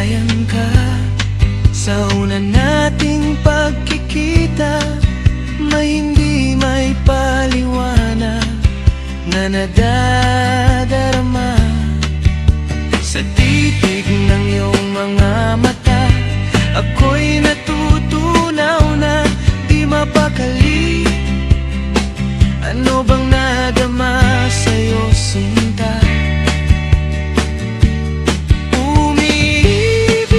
nalayan ka sa una nating pagkikita. May hindi may paliwanag na nadadarama sa titig ng iyong mga mata. Ako'y natutunaw na di mapakali. Ano bang nadama sa'yo, sinta? Umiibig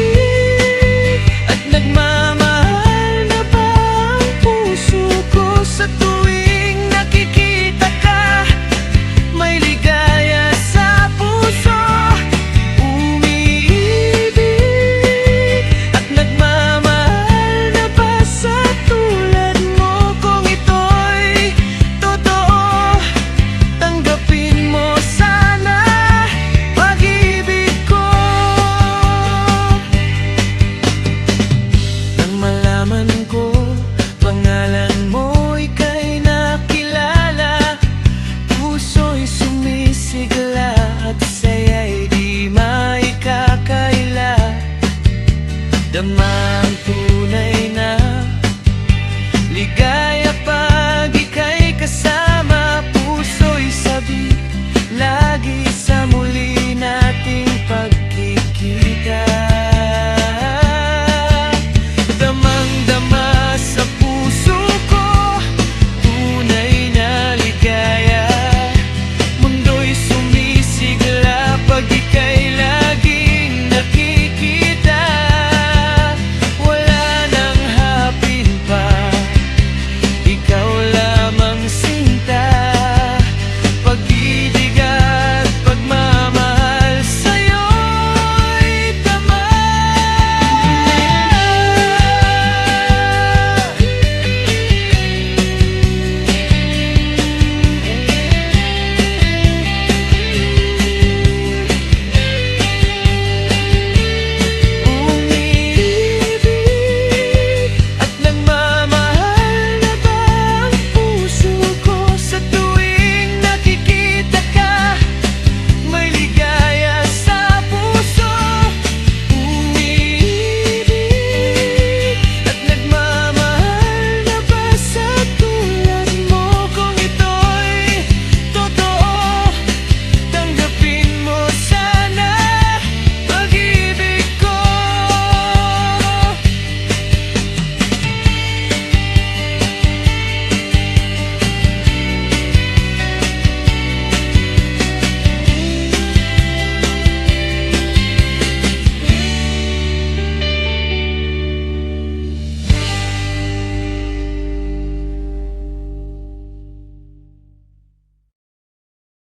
at nagmamahal na ba ang puso ko sa tuwing nakikita ka? May ligaya sa puso. Umiibig at nagmamahal na ba sa tulad mo? Kung ito'y totoo, tanggapin mo sana pag-ibig ko. Nang malaman ko pangalan mo ika'y nakilala, puso'y sumisigla at saya'y di maikakaila. Dama ang tunay na ligaya.